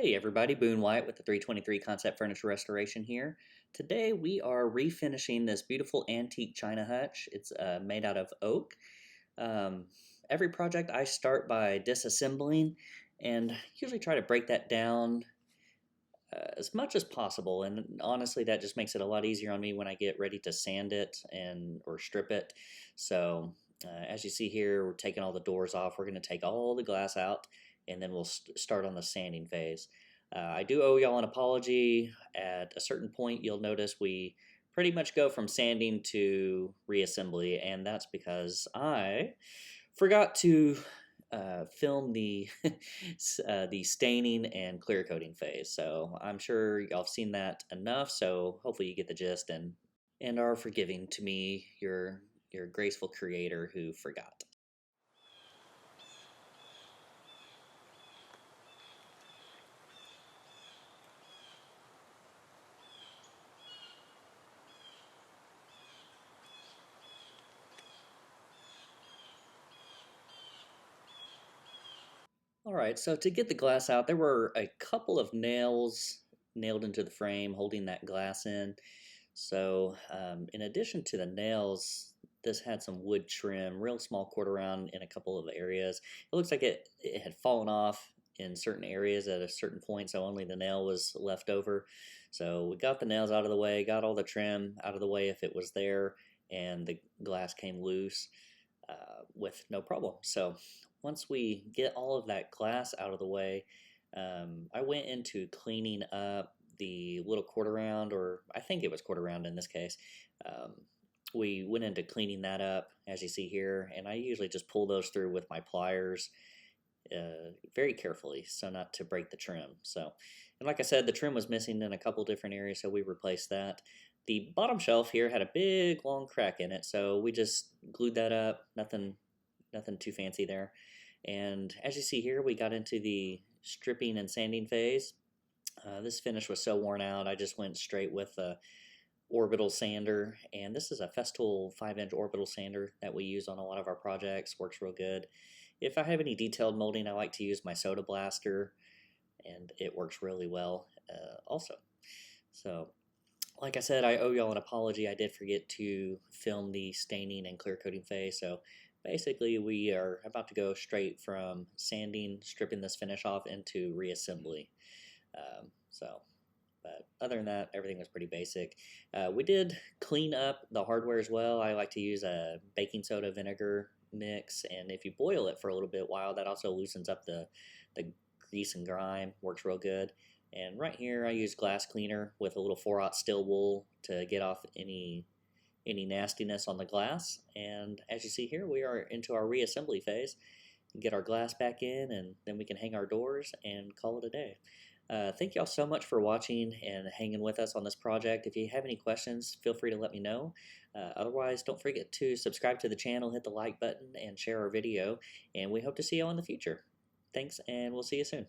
Hey everybody, Boone White with the 323 Concept Furniture Restoration here. Today we are refinishing this beautiful antique china hutch. It's made out of oak. Um, every project I start by disassembling and usually try to break that down as much as possible. And honestly, that just makes it a lot easier on me when I get ready to sand it or strip it. So as you see here, we're taking all the doors off. We're going to take all the glass out, and then we'll start on the sanding phase. I do owe y'all an apology. At a certain point, you'll notice we pretty much go from sanding to reassembly, and that's because I forgot to film the the staining and clear coating phase. So I'm sure y'all have seen that enough. So hopefully you get the gist and are forgiving to me, your graceful creator who forgot. All right, so to get the glass out, there were a couple of nails nailed into the frame holding that glass in. So in addition to the nails, this had some wood trim, real small quarter round in a couple of areas. It looks like it had fallen off in certain areas at a certain point, so only the nail was left over. So we got the nails out of the way, got all the trim out of the way if it was there, and the glass came loose with no problem. So once we get all of that glass out of the way, I went into cleaning up the little quarter round, or I think it was quarter round in this case. Um, we went into cleaning that up, as you see here, and I usually just pull those through with my pliers very carefully so not to break the trim. So, and like I said, the trim was missing in a couple different areas, so we replaced that. The bottom shelf here had a big long crack in it, so we just glued that up. Nothing too fancy there. And as you see here, we got into the stripping and sanding phase. This finish was so worn out, I just went straight with a orbital sander, and this is a Festool 5-inch orbital sander that we use on a lot of our projects. Works real good. If I have any detailed molding, I like to use my soda blaster, and it works really well also. So like I said, I owe y'all an apology. I did forget to film the staining and clear coating phase. So basically we are about to go straight from sanding, stripping this finish off into reassembly. But other than that, everything was pretty basic. We did clean up the hardware as well. I like to use a baking soda vinegar mix, and if you boil it for a little bit while, that also loosens up the grease and grime. Works real good. And right here, I use glass cleaner with a little 4/0 steel wool to get off any nastiness on the glass. And as you see here, we are into our reassembly phase. Get our glass back in, and then we can hang our doors and call it a day. Thank y'all so much for watching and hanging with us on this project. If you have any questions, feel free to let me know. Otherwise, don't forget to subscribe to the channel, hit the like button, and share our video. And we hope to see y'all in the future. Thanks, and we'll see you soon.